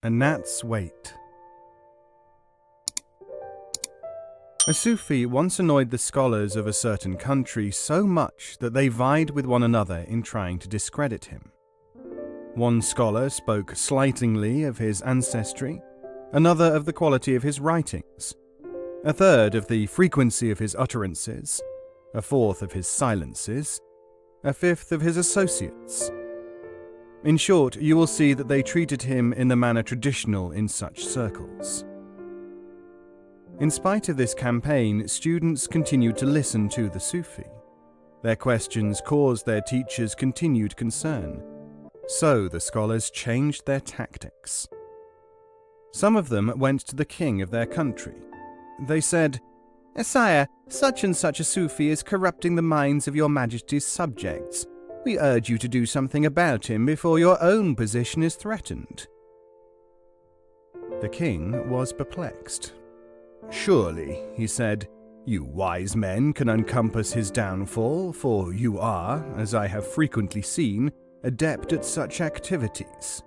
A gnat's weight. A Sufi once annoyed the scholars of a certain country so much that they vied with one another in trying to discredit him. One scholar spoke slightingly of his ancestry, another of the quality of his writings, a third of the frequency of his utterances, a fourth of his silences, a fifth of his associates. In short, you will see that they treated him in the manner traditional in such circles. In spite of this campaign, students continued to listen to the Sufi. Their questions caused their teachers continued concern, so the scholars changed their tactics. Some of them went to the king of their country. They said, "Sire, such and such a Sufi is corrupting the minds of your Majesty's subjects. We urge you to do something about him before your own position is threatened." The king was perplexed. "Surely," he said, "you wise men can encompass his downfall, for you are, as I have frequently seen, adept at such activities."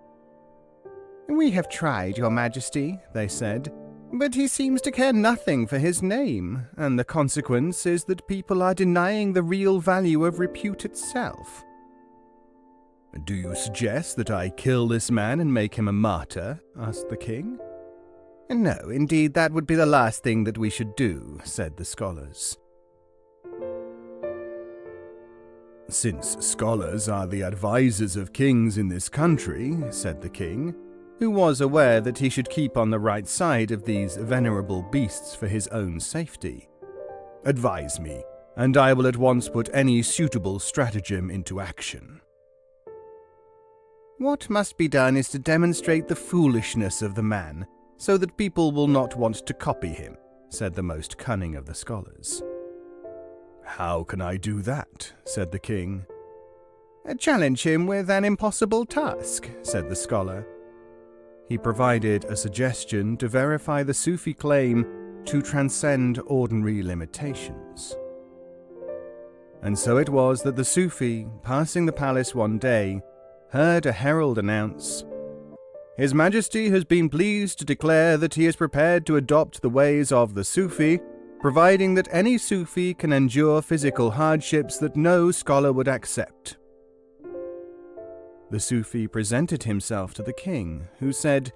"We have tried, your Majesty," they said, "but he seems to care nothing for his name, and the consequence is that people are denying the real value of repute itself." "Do you suggest that I kill this man and make him a martyr?" asked the king. "No, indeed, that would be the last thing that we should do," said the scholars. "Since scholars are the advisors of kings in this country," said the king, who was aware that he should keep on the right side of these venerable beasts for his own safety, "advise me, and I will at once put any suitable stratagem into action." "What must be done is to demonstrate the foolishness of the man, so that people will not want to copy him," said the most cunning of the scholars. "How can I do that?" said the king. "Challenge him with an impossible task," said the scholar. He provided a suggestion to verify the Sufi claim to transcend ordinary limitations. And so it was that the Sufi, passing the palace one day, heard a herald announce, "His Majesty has been pleased to declare that he is prepared to adopt the ways of the Sufi, providing that any Sufi can endure physical hardships that no scholar would accept." The Sufi presented himself to the king, who said,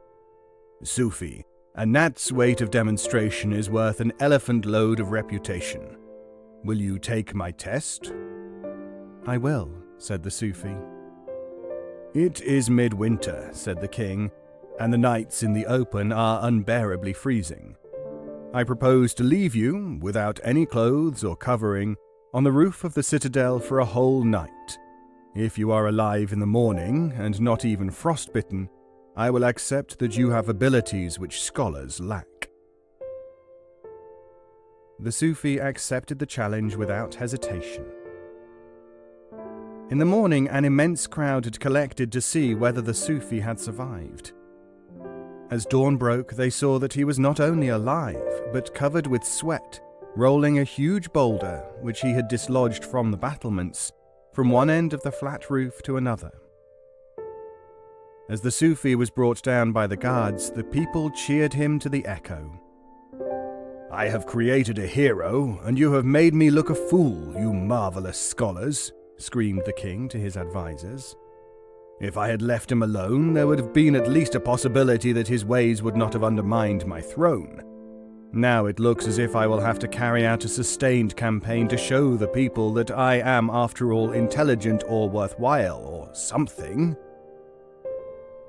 "Sufi, a gnat's weight of demonstration is worth an elephant load of reputation. Will you take my test?" "I will," said the Sufi. "It is midwinter," said the king, "and the nights in the open are unbearably freezing. I propose to leave you, without any clothes or covering, on the roof of the citadel for a whole night. If you are alive in the morning, and not even frostbitten, I will accept that you have abilities which scholars lack." The Sufi accepted the challenge without hesitation. In the morning, an immense crowd had collected to see whether the Sufi had survived. As dawn broke, they saw that he was not only alive, but covered with sweat, rolling a huge boulder, which he had dislodged from the battlements, from one end of the flat roof to another. As the Sufi was brought down by the guards, the people cheered him to the echo. "I have created a hero, and you have made me look a fool, you marvelous scholars," screamed the king to his advisers. "If I had left him alone, there would have been at least a possibility that his ways would not have undermined my throne. Now it looks as if I will have to carry out a sustained campaign to show the people that I am, after all, intelligent or worthwhile, or something."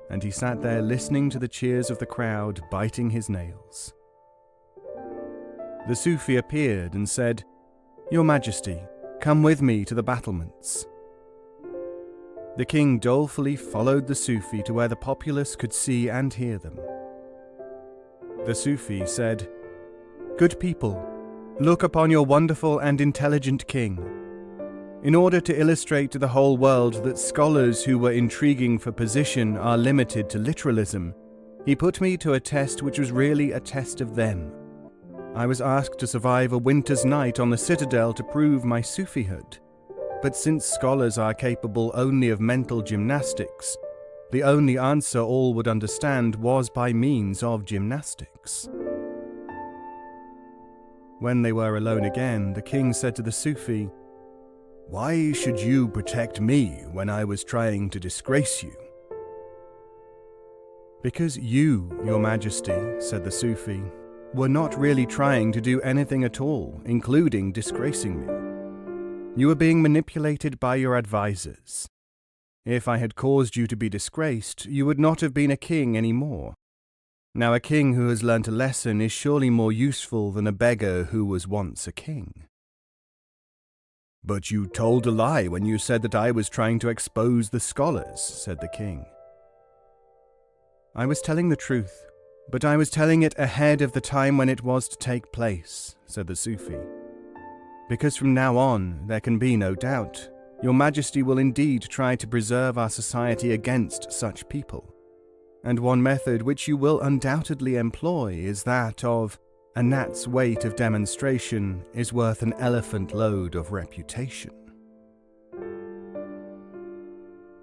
And he sat there listening to the cheers of the crowd, biting his nails. The Sufi appeared and said, "Your Majesty, come with me to the battlements." The king dolefully followed the Sufi to where the populace could see and hear them. The Sufi said, "Good people, look upon your wonderful and intelligent king. In order to illustrate to the whole world that scholars who were intriguing for position are limited to literalism, he put me to a test which was really a test of them. I was asked to survive a winter's night on the citadel to prove my Sufihood. But since scholars are capable only of mental gymnastics, The only answer all would understand was by means of gymnastics. When they were alone again, the king said to the Sufi, "Why should you protect me when I was trying to disgrace you?" "Because you, your majesty," said the Sufi, "were not really trying to do anything at all, including disgracing me. You were being manipulated by your advisors. If I had caused you to be disgraced, you would not have been a king any more. Now a king who has learnt a lesson is surely more useful than a beggar who was once a king." "But you told a lie when you said that I was trying to expose the scholars," said the king. "I was telling the truth, but I was telling it ahead of the time when it was to take place," said the Sufi. "Because from now on, there can be no doubt, your majesty will indeed try to preserve our society against such people. And one method which you will undoubtedly employ is that of a gnat's weight of demonstration is worth an elephant load of reputation."